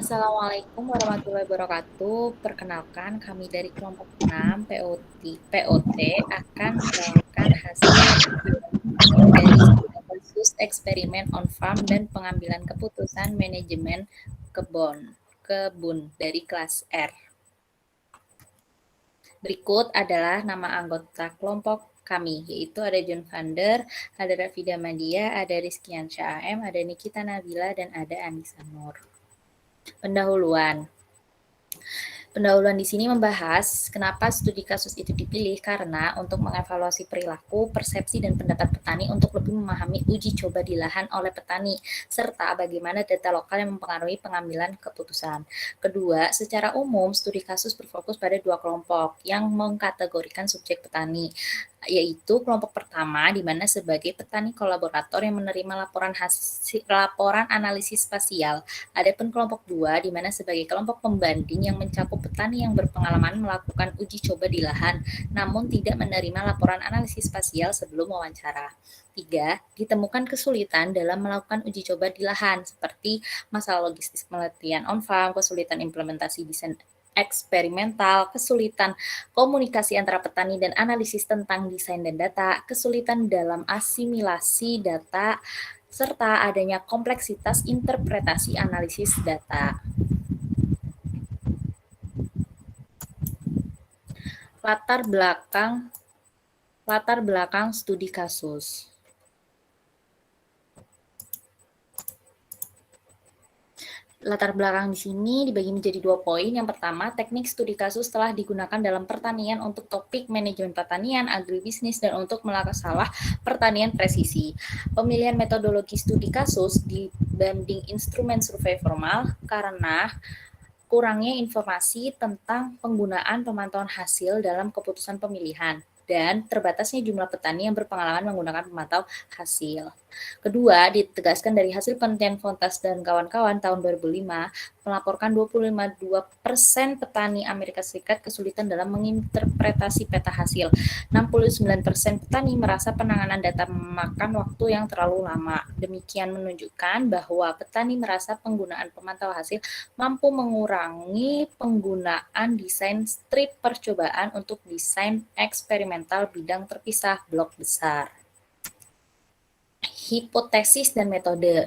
Assalamualaikum warahmatullahi wabarakatuh. Perkenalkan, kami dari kelompok 6 POT akan menerangkan hasil review dari studi kasus eksperimen on farm dan pengambilan keputusan manajemen kebun dari kelas R. Berikut adalah nama anggota kelompok kami, yaitu ada John Vander, ada Rafida Madia, ada Rizkyansyah AM, ada Nikita Nabila, dan ada Anissa Nur. Pendahuluan. Pendahuluan di sini membahas kenapa studi kasus itu dipilih karena untuk mengevaluasi perilaku, persepsi, dan pendapat petani untuk lebih memahami uji coba di lahan oleh petani, serta bagaimana data lokal yang mempengaruhi pengambilan keputusan. Kedua, secara umum studi kasus berfokus pada dua kelompok yang mengkategorikan subjek petani, yaitu kelompok pertama di mana sebagai petani kolaborator yang menerima laporan analisis spasial. Adapun kelompok 2 di mana sebagai kelompok pembanding yang mencakup petani yang berpengalaman melakukan uji coba di lahan namun tidak menerima laporan analisis spasial sebelum wawancara. 3. Ditemukan kesulitan dalam melakukan uji coba di lahan seperti masalah logistik penelitian on farm, kesulitan implementasi desain eksperimental, kesulitan komunikasi antara petani dan analisis tentang desain dan data, kesulitan dalam asimilasi data, serta adanya kompleksitas interpretasi analisis data. Latar belakang studi kasus. Latar belakang di sini dibagi menjadi 2 poin. Yang pertama, teknik studi kasus telah digunakan dalam pertanian untuk topik manajemen pertanian, agribisnis, dan untuk masalah pertanian presisi. Pemilihan metodologi studi kasus dibanding instrumen survei formal karena kurangnya informasi tentang penggunaan pemantauan hasil dalam keputusan pemilihan dan terbatasnya jumlah petani yang berpengalaman menggunakan pemantau hasil. Kedua, ditegaskan dari hasil penelitian Fontas dan kawan-kawan tahun 2005 melaporkan 25,2% petani Amerika Serikat kesulitan dalam menginterpretasi peta hasil. 69% petani merasa penanganan data memakan waktu yang terlalu lama. Demikian menunjukkan bahwa petani merasa penggunaan pemantau hasil mampu mengurangi penggunaan desain strip percobaan untuk desain eksperimental bidang terpisah blok besar. Hipotesis dan metode.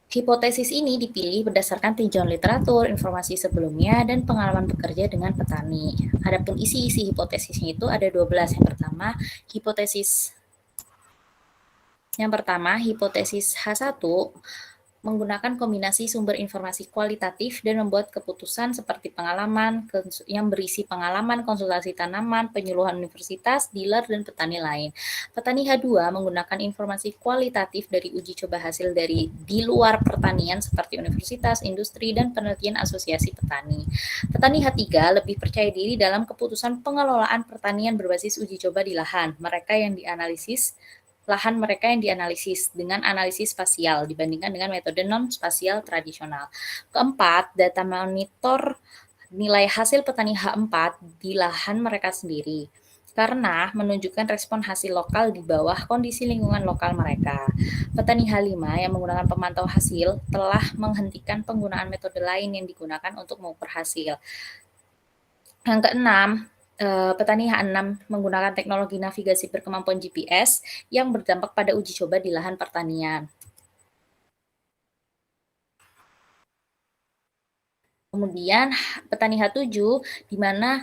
Hipotesis ini dipilih berdasarkan tinjauan literatur, informasi sebelumnya, dan pengalaman bekerja dengan petani. Adapun isi-isi hipotesisnya itu ada 12. Yang pertama, hipotesis H1 menggunakan kombinasi sumber informasi kualitatif dan membuat keputusan seperti pengalaman yang berisi pengalaman, konsultasi tanaman, penyuluhan universitas, dealer, dan petani lain. Petani H2 menggunakan informasi kualitatif dari uji coba hasil dari di luar pertanian seperti universitas, industri, dan penelitian asosiasi petani. Petani H3 lebih percaya diri dalam keputusan pengelolaan pertanian berbasis uji coba di lahan. Lahan mereka yang dianalisis dengan analisis spasial dibandingkan dengan metode non-spasial tradisional. Keempat, data monitor nilai hasil petani H4 di lahan mereka sendiri karena menunjukkan respon hasil lokal di bawah kondisi lingkungan lokal mereka. Petani H5 yang menggunakan pemantau hasil telah menghentikan penggunaan metode lain yang digunakan untuk mengukur hasil. Yang keenam, petani H6 menggunakan teknologi navigasi berkemampuan GPS yang berdampak pada uji coba di lahan pertanian. Kemudian petani H7 di mana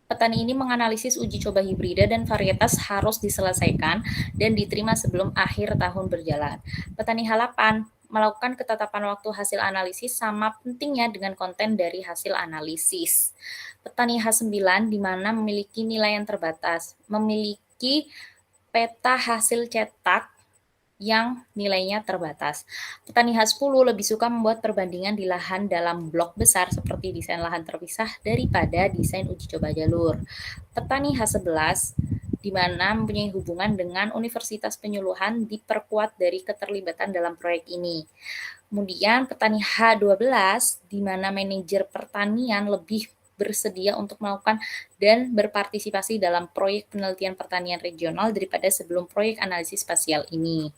petani ini menganalisis uji coba hibrida dan varietas harus diselesaikan dan diterima sebelum akhir tahun berjalan. Petani H8 melakukan ketetapan waktu hasil analisis sama pentingnya dengan konten dari hasil analisis. Petani H9 di mana memiliki nilai yang terbatas, memiliki peta hasil cetak yang nilainya terbatas. Petani H10 lebih suka membuat perbandingan di lahan dalam blok besar seperti desain lahan terpisah daripada desain uji coba jalur. Petani H11 di mana mempunyai hubungan dengan universitas penyuluhan diperkuat dari keterlibatan dalam proyek ini. Kemudian petani H12 di mana manajer pertanian lebih bersedia untuk melakukan dan berpartisipasi dalam proyek penelitian pertanian regional daripada sebelum proyek analisis spasial ini.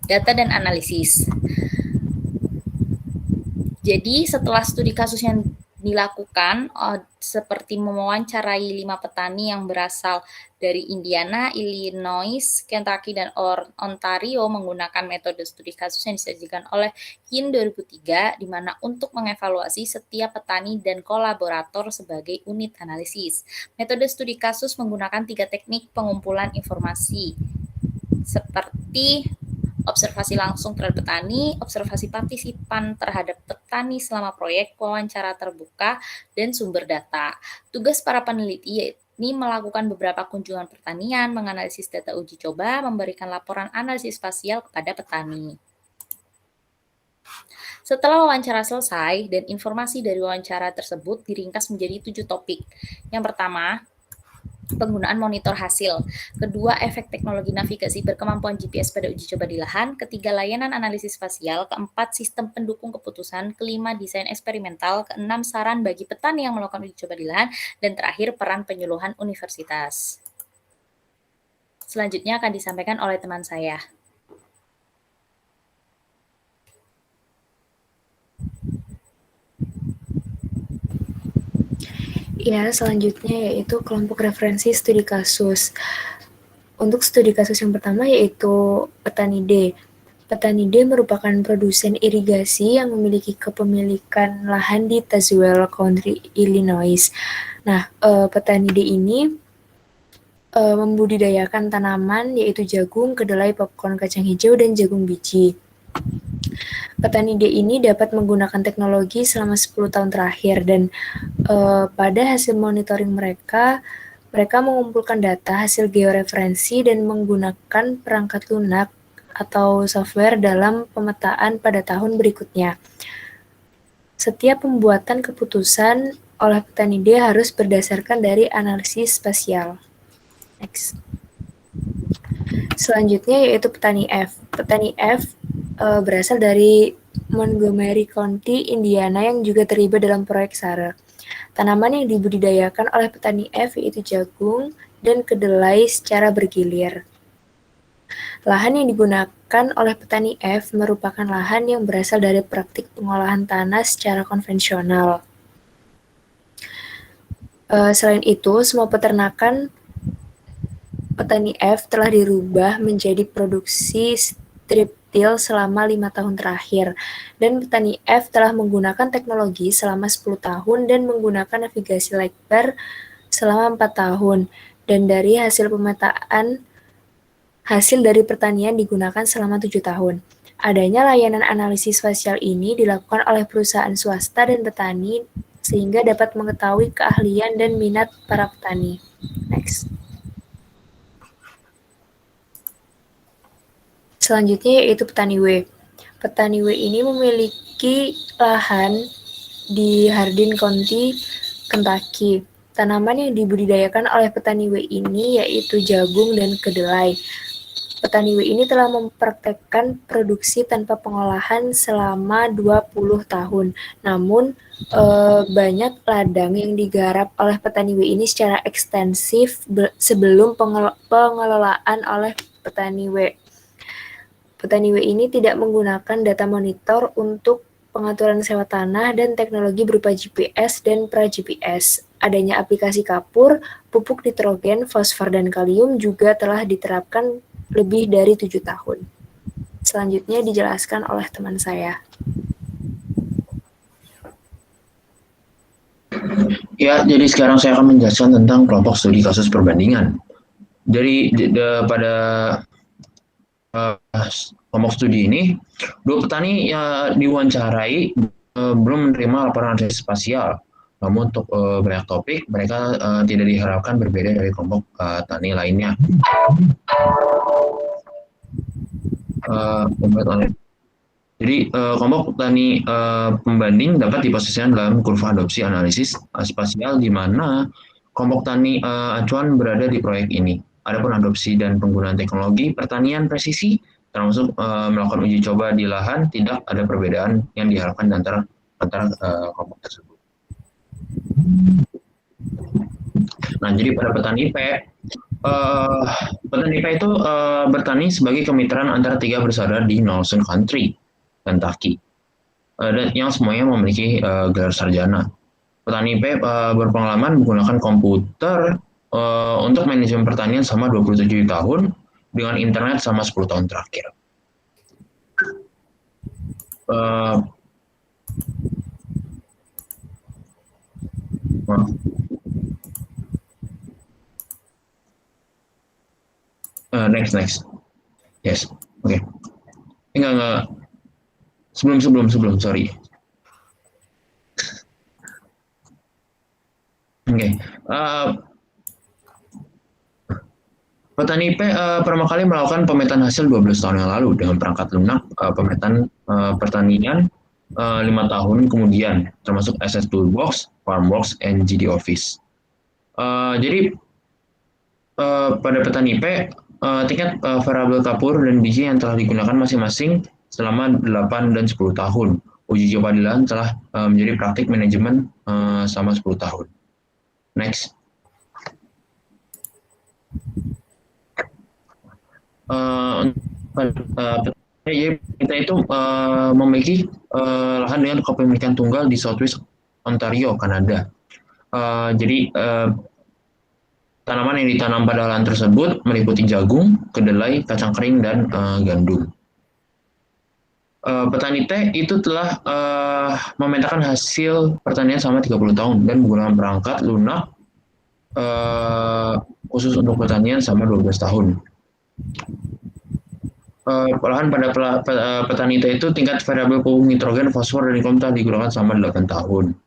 Data dan analisis. Jadi setelah studi kasus yang dilakukan, seperti mewawancarai 5 petani yang berasal dari Indiana, Illinois, Kentucky, dan Ontario menggunakan metode studi kasus yang disajikan oleh HIN 2003, di mana untuk mengevaluasi setiap petani dan kolaborator sebagai unit analisis. Metode studi kasus menggunakan 3 teknik pengumpulan informasi, seperti observasi langsung terhadap petani, observasi partisipan terhadap petani selama proyek, wawancara terbuka, dan sumber data. Tugas para peneliti yakni melakukan beberapa kunjungan pertanian, menganalisis data uji coba, memberikan laporan analisis spasial kepada petani. Setelah wawancara selesai dan informasi dari wawancara tersebut diringkas menjadi 7 topik. Yang pertama, penggunaan monitor hasil. Kedua, efek teknologi navigasi berkemampuan GPS pada uji coba di lahan. Ketiga, layanan analisis spasial. Keempat, sistem pendukung keputusan. Kelima, desain eksperimental. Keenam, saran bagi petani yang melakukan uji coba di lahan. Dan terakhir, peran penyuluhan universitas. Selanjutnya akan disampaikan oleh teman saya. Ya, selanjutnya yaitu kelompok referensi studi kasus. Untuk studi kasus yang pertama yaitu Petani D. Petani D merupakan produsen irigasi yang memiliki kepemilikan lahan di Tazewell County, Illinois. Nah, Petani D ini membudidayakan tanaman yaitu jagung, kedelai, popcorn, kacang hijau, dan jagung biji. Petani D ini dapat menggunakan teknologi selama 10 tahun terakhir dan pada hasil monitoring mereka mengumpulkan data hasil georeferensi dan menggunakan perangkat lunak atau software dalam pemetaan pada tahun berikutnya. Setiap pembuatan keputusan oleh petani D harus berdasarkan dari analisis spasial. Next. Selanjutnya yaitu petani F. Petani F berasal dari Montgomery County, Indiana yang juga terlibat dalam proyek SARE. Tanaman yang dibudidayakan oleh petani F yaitu jagung dan kedelai secara bergilir. Lahan yang digunakan oleh petani F merupakan lahan yang berasal dari praktik pengolahan tanah secara konvensional. Selain itu, semua peternakan petani F telah dirubah menjadi produksi strip till selama 5 tahun terakhir, dan petani F telah menggunakan teknologi selama 10 tahun dan menggunakan navigasi LiDAR selama 4 tahun, dan dari hasil pemetaan hasil dari pertanian digunakan selama 7 tahun. Adanya layanan analisis spasial ini dilakukan oleh perusahaan swasta dan petani sehingga dapat mengetahui keahlian dan minat para petani. Next. Selanjutnya yaitu petani W. Petani W ini memiliki lahan di Hardin County, Kentucky. Tanaman yang dibudidayakan oleh petani W ini yaitu jagung dan kedelai. Petani W ini telah mempraktekkan produksi tanpa pengolahan selama 20 tahun. Namun, banyak ladang yang digarap oleh petani W ini secara ekstensif sebelum pengelolaan oleh petani W. Petani W ini tidak menggunakan data monitor untuk pengaturan sewa tanah dan teknologi berupa GPS dan pra-GPS. Adanya aplikasi kapur, pupuk nitrogen, fosfor, dan kalium juga telah diterapkan lebih dari 7 tahun. Selanjutnya dijelaskan oleh teman saya. Ya, jadi sekarang saya akan menjelaskan tentang kelompok studi kasus perbandingan. Pada kelompok studi ini, 2 petani diwawancarai belum menerima laporan analisis spasial. Namun untuk banyak topik, mereka tidak diharapkan berbeda dari kelompok tani lainnya. Jadi kelompok tani pembanding dapat diposisikan dalam kurva adopsi analisis spasial di mana kelompok tani acuan berada di proyek ini. Adapun adopsi dan penggunaan teknologi pertanian presisi termasuk melakukan uji coba di lahan tidak ada perbedaan yang diharapkan antara kelompok tersebut. Nah, jadi pada petani P itu bertani sebagai kemitraan antara 3 bersaudara di Nelson County, Kentucky. dan yang semuanya memiliki gelar sarjana. Petani IP berpengalaman menggunakan komputer untuk manajemen pertanian selama 27 tahun dengan internet selama 10 tahun terakhir. Uh, next. Yes, oke. Okay. Enggak. Sebelum, sorry. Oke. Okay. Petani IP pertama kali melakukan pemetaan hasil 12 tahun yang lalu dengan perangkat lunak pemetaan pertanian 5 tahun kemudian, termasuk SS Toolbox, Farmworks, and GD Office. Jadi pada petani IP, tingkat variabel kapur dan biji yang telah digunakan masing-masing selama 8 dan 10 tahun. Uji coba di lahan telah menjadi praktik manajemen selama 10 tahun. Next. Kita itu memiliki lahan dengan kepemilikan tunggal di Southwest Ontario, Kanada. Jadi tanaman yang ditanam pada lahan tersebut meliputi jagung, kedelai, kacang kering, dan gandum. Petani teh itu telah memetakan hasil pertanian selama 30 tahun dan menggunakan perangkat lunak khusus untuk pertanian selama 12 tahun. Lahan pada petani teh itu tingkat variabel pupuk nitrogen, fosfor, dan nikel telah digunakan selama 8 tahun.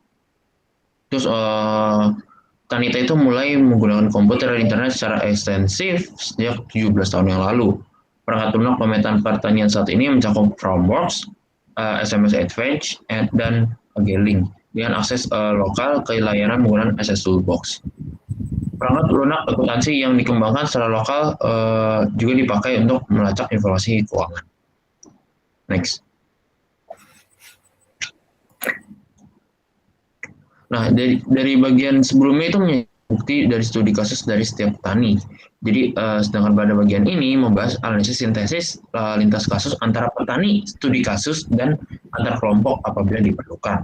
Terus petani teh itu mulai menggunakan komputer dan internet secara ekstensif sejak 17 tahun yang lalu. Perangkat lunak pemetaan pertanian saat ini mencakup Farmworks, SMS Advantage, dan Galing dengan akses lokal ke layanan menggunakan SS Toolbox. Perangkat lunak akuntansi yang dikembangkan secara lokal juga dipakai untuk melacak informasi keuangan. Next. Nah, dari bagian sebelumnya itu bukti dari studi kasus dari setiap petani. Jadi, sedangkan pada bagian ini membahas analisis sintesis lintas kasus antara petani, studi kasus, dan antar kelompok apabila diperlukan.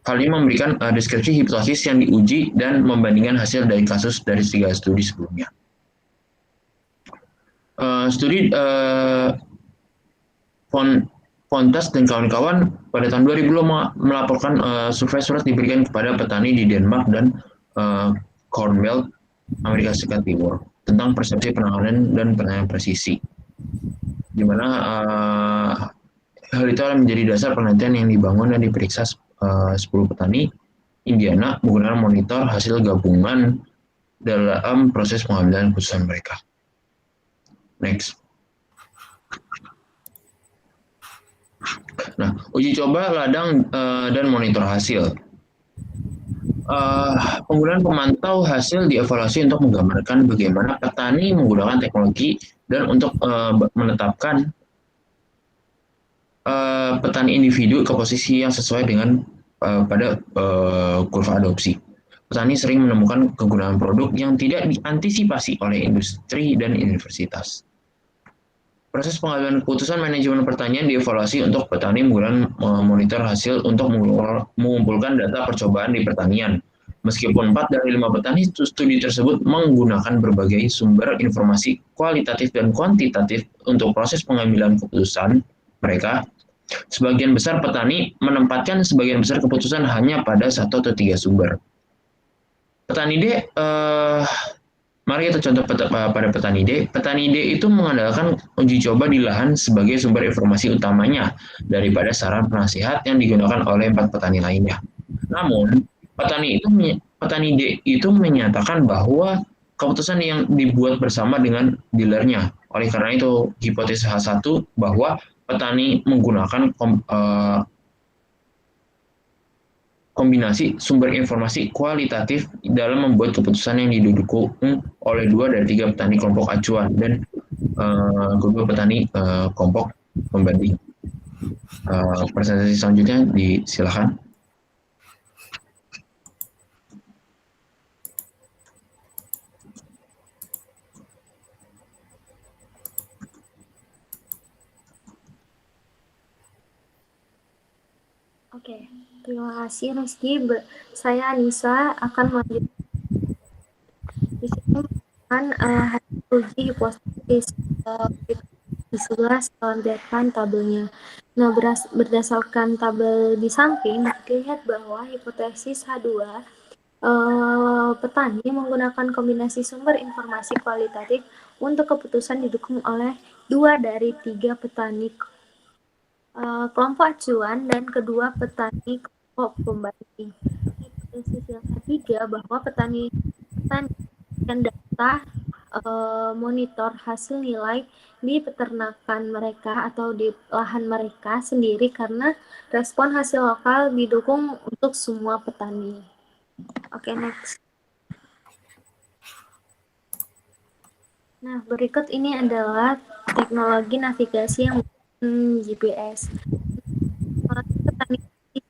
Hal ini memberikan deskripsi hipotesis yang diuji dan membandingkan hasil dari kasus dari 3 studi sebelumnya. Studi Fontas dan kawan-kawan pada tahun 2000 melaporkan survei surat diberikan kepada petani di Denmark dan Cornwall, Amerika Serikat Timur, tentang persepsi penanganan dan penanganan presisi, di mana hal itu akan menjadi dasar penelitian yang dibangun dan diperiksa 10 petani Indiana menggunakan monitor hasil gabungan dalam proses pengambilan keputusan mereka. Next. Nah, uji coba ladang dan monitor hasil. Penggunaan pemantau hasil dievaluasi untuk menggambarkan bagaimana petani menggunakan teknologi dan untuk menetapkan petani individu ke posisi yang sesuai dengan pada kurva adopsi. Petani sering menemukan kegunaan produk yang tidak diantisipasi oleh industri dan universitas. Proses pengambilan keputusan manajemen pertanian dievaluasi untuk petani menggunakan monitor hasil untuk mengumpulkan data percobaan di pertanian. Meskipun 4 dari 5 petani studi tersebut menggunakan berbagai sumber informasi kualitatif dan kuantitatif untuk proses pengambilan keputusan mereka, sebagian besar petani menempatkan sebagian besar keputusan hanya pada 1 atau 3 sumber. Petani D, mari kita contoh pada petani D. Petani D itu mengandalkan uji coba di lahan sebagai sumber informasi utamanya daripada saran penasihat yang digunakan oleh 4 petani lainnya. Namun, petani D itu menyatakan bahwa keputusan yang dibuat bersama dengan dealernya. Oleh karena itu, hipotesis H1 bahwa petani menggunakan kombinasi sumber informasi kualitatif dalam membuat keputusan yang didukung oleh 2 dari 3 petani kelompok acuan dan 2 petani kelompok pembanding. Presentasi selanjutnya disilakan. Oke, terima kasih Rizky. Saya Anissa akan melanjutkan di sini merupakan hasil uji hipotesis di sebelah lihatkan tabelnya. Nah, berdasarkan tabel di samping, dilihat bahwa hipotesis H2 petani menggunakan kombinasi sumber informasi kualitatif untuk keputusan didukung oleh 2 dari 3 petani kelompok acuan dan kedua petani kelompok pembanding. Hipotesis yang ketiga bahwa petani dan data monitor hasil nilai di peternakan mereka atau di lahan mereka sendiri karena respon hasil lokal didukung untuk semua petani. Oke, next. Nah, berikut ini adalah teknologi navigasi yang GPS. Petani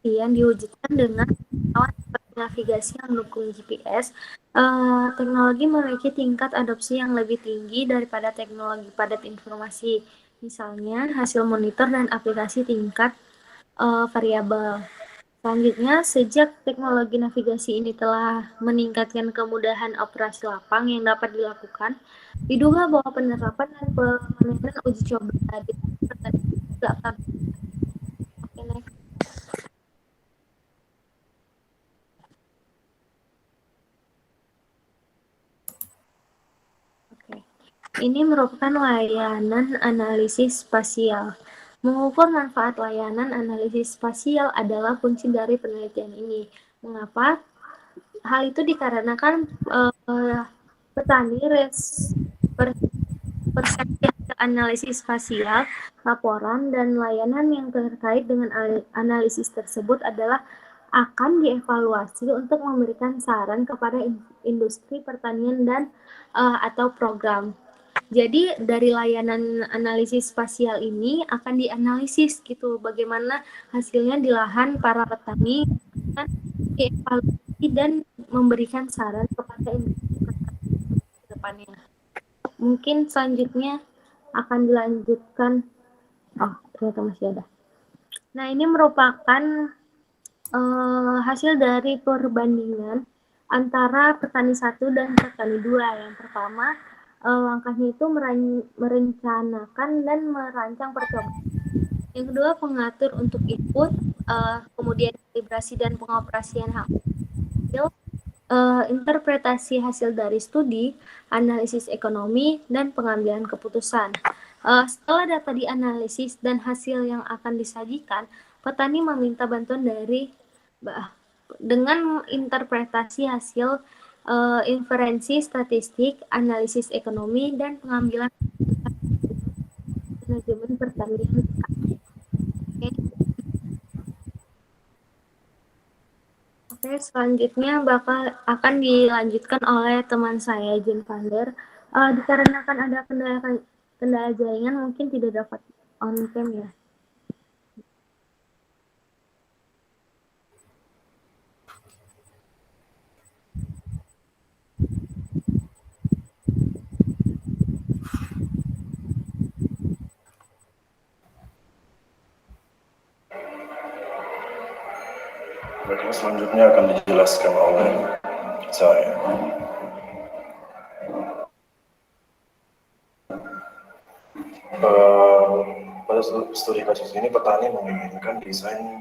yang diwujudkan dengan alat navigasi yang mendukung GPS. Teknologi memiliki tingkat adopsi yang lebih tinggi daripada teknologi padat informasi. Misalnya, hasil monitor dan aplikasi tingkat variabel. Selanjutnya, sejak teknologi navigasi ini telah meningkatkan kemudahan operasi lapang yang dapat dilakukan, diduga bahwa penerapan dan pemameran uji coba di petani tidak akan. Oke, next. Oke. Ini merupakan layanan analisis spasial. Mengukur manfaat layanan analisis spasial adalah kunci dari penelitian ini. Mengapa? Hal itu dikarenakan petani persepsi analisis spasial, laporan, dan layanan yang terkait dengan analisis tersebut adalah akan dievaluasi untuk memberikan saran kepada industri pertanian dan atau program. Jadi dari layanan analisis spasial ini akan dianalisis gitu bagaimana hasilnya di lahan para petani dan dievaluasi dan memberikan saran kepada industri pertanian ke depannya. Mungkin selanjutnya akan dilanjutkan. Oh, ternyata masih ada. Nah, ini merupakan hasil dari perbandingan antara petani 1 dan petani 2. Yang pertama, langkahnya itu merencanakan dan merancang percobaan. Yang kedua, pengatur untuk input, kemudian kalibrasi dan pengoperasian hasil, interpretasi hasil dari studi, analisis ekonomi, dan pengambilan keputusan. Setelah data dianalisis dan hasil yang akan disajikan, petani meminta bantuan dari dengan interpretasi hasil inferensi statistik, analisis ekonomi, dan pengambilan manajemen pertanian. Oke, selanjutnya akan dilanjutkan oleh teman saya, Jun Vander. Dikarenakan ada kendala jaringan, mungkin tidak dapat on cam ya. Baiklah, selanjutnya akan dijelaskan oleh saya. Pada studi kasus ini, petani menginginkan desain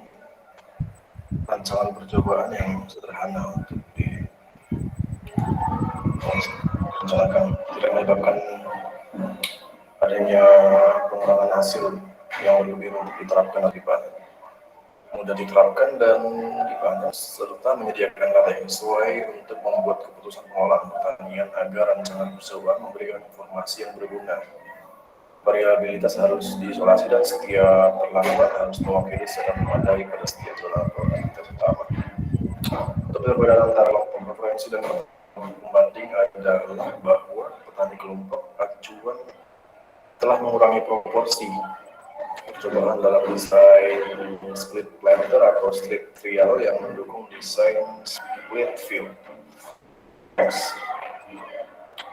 rancangan percobaan yang sederhana untuk direncanakan, tidak menyebabkan adanya pengurangan hasil yang berlebih untuk diterapkan lebih banyak. Mudah diterapkan dan dipanas, serta menyediakan data yang sesuai untuk membuat keputusan pengolahan pertanian agar rancangan percobaan memberikan informasi yang berguna. Variabilitas harus diisolasi dan setiap perlakuan harus mewakili secara memadai pada setiap zona produktivitas utama. Untuk perbedaan antara kelompok preferensi dan kelompok pembanding adalah bahwa petani kelompok acuan telah mengurangi proporsi percobaan dalam desain split planter atau split trial yang mendukung desain split field.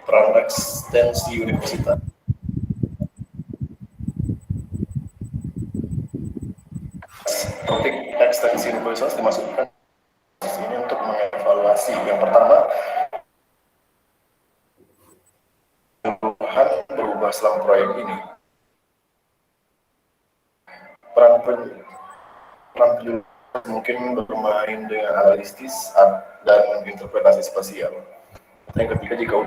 Peran ekstensi universitas ekstensi resource dimasukkan ini untuk mengevaluasi. Yang pertama, berubah selama proyek ini. Peran mungkin bermain dengan analisis dan interpretasi spasial. Yang ketiga, jika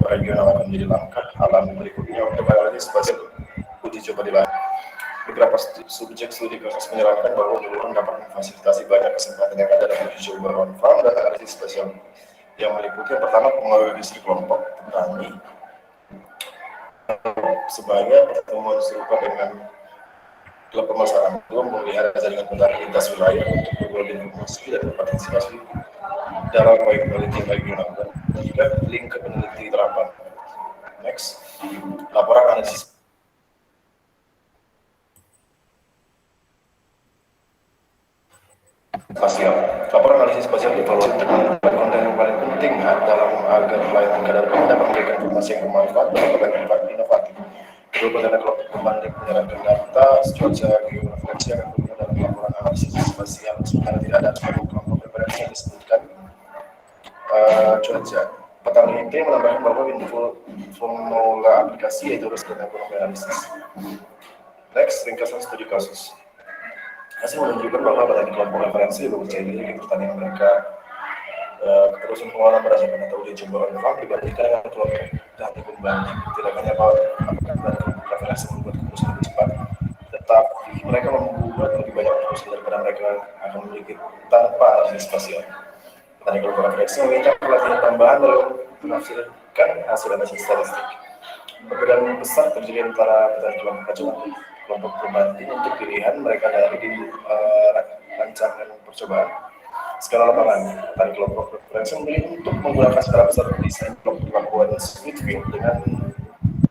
regional akan menjadi langkah alam berikutnya untuk analisis spasial uji coba di lahan. Beberapa subjek studi kasus menyarankan bahwa Juluran dapat memfasilitasi banyak kesempatan yang ada dalam uji coba on farm dan analisis spasial yang meliputi yang pertama pengaruh industri kelompok petani sebagai pertemuan serupa dengan klub pemasaran belum memelihara jaringan petani lintas wilayah untuk berbagi informasi dan berpartisipasi dalam proyek peneliti regional dan juga link ke peneliti terapan. Next, laporan analisis spasial. Laporan analisis spasial dievaluasi untuk menemukan konten yang paling penting dalam agar pelayanan kadar dapat memberikan informasi yang bermanfaat dan inovatif. Kedua konten kelompok pembanding menyerahkan data cuaca georeferensi akan berguna dalam laporan analisis spasial. Sebenarnya tidak ada kelompok referensi yang disebutkan cuaca. Petang IT menambahkan bahwa formula aplikasi yaitu risk dan ekonomi analisis. Next, ringkasan studi kasus. Hasil menunjukkan bahwa petani kelompok referensi lebih percaya diri di pertanian mereka. Keterusan pengelolaan berdasarkan data uji coba on farm dibandingkan dengan kelompok petani pembanding. Tidak hanya dan kelompok referensi membuat keputusan lebih cepat, tetapi mereka membuat lebih banyak keputusan daripada mereka akan memiliki tanpa analisis spasial. Petani kelompok referensi meminta pelatihan tambahan dalam menafsirkan hasil analisis statistik. Perbedaan besar terjadi antara petani kelompok acuan kelompok pembanding untuk pilihan mereka dari rancangan percobaan. Skala lapangan, petani kelompok referensi memilih untuk menggunakan skala besar desain kelompok kemampuan Smithfield dengan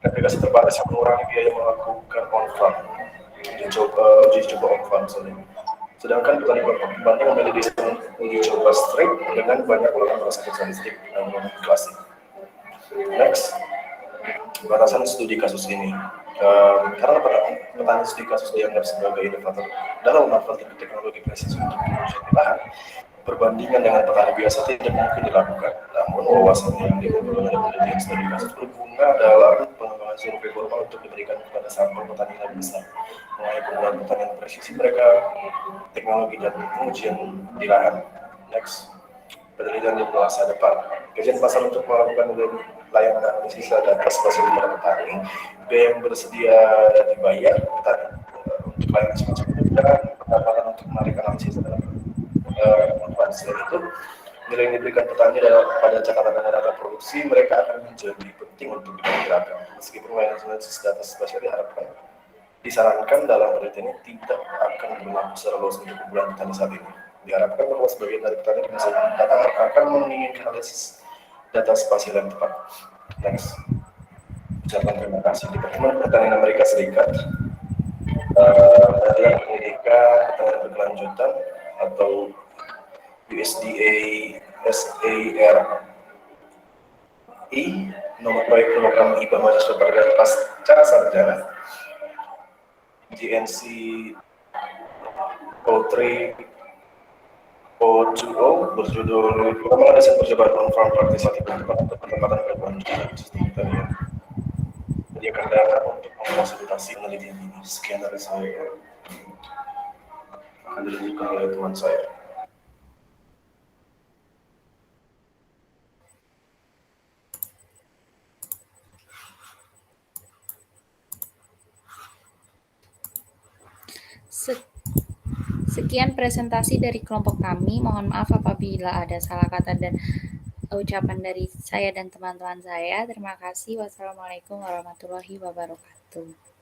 aplikasi terbatas yang mengurangi biaya melakukan on-farm uji coba on-farm. Sedangkan petani kelompok pembanding memilih desain uji coba straight dengan banyak ulangan berdasarkan statistik dan klasik. Next, batasan studi kasus ini. Karena petani studi kasus dianggap sebagai inovator dalam memanfaatkan teknologi presisi untuk pengujian di lahan, perbandingan dengan petani biasa tidak mungkin dilakukan. Namun wawasan yang diperoleh dari penelitian studi kasus berguna dalam pengembangan survei formal untuk diberikan kepada sampel petani yang lebih besar mengenai penggunaan pertanian presisi mereka, teknologi dan pengujian di lahan. Next, penelitian di masa depan. Kajian pasar untuk melakukan layanan analisis data spasial pada petani, biaya yang bersedia dibayar petani untuk layanan semacam itu dan pendapatan untuk menarik analisis dalam selain itu, nilai yang diberikan petani pada catatan dan data produksi mereka akan menjadi penting untuk diperkirakan. Meskipun layanan analisis data spasial disarankan dalam penelitian ini tidak akan berlaku secara luas untuk kumpulan petani saat ini. Diharapkan bahwa sebagian dari petani di masa datang akan menginginkan analisis data spasial yang tepat. Next, ucapan terima kasih di Pertemuan Pertanian Amerika Serikat, Perhatian Pendidikan Pertanian Berkelanjutan atau USDA SARI, nomor proyek program IPA mahasiswa pada pasca sarjana, GNC 03-020 berjudul Pengembangan Desain Percobaan On-Farm Partisipatif untuk penempatan berkelanjutan sistem pertanian. Menyediakan data untuk memfasilitasi penelitian ini. Sekian dari saya. Akan dilanjutkan oleh teman saya. Sekian presentasi dari kelompok kami. Mohon maaf apabila ada salah kata dan ucapan dari saya dan teman-teman saya. Terima kasih. Wassalamualaikum warahmatullahi wabarakatuh.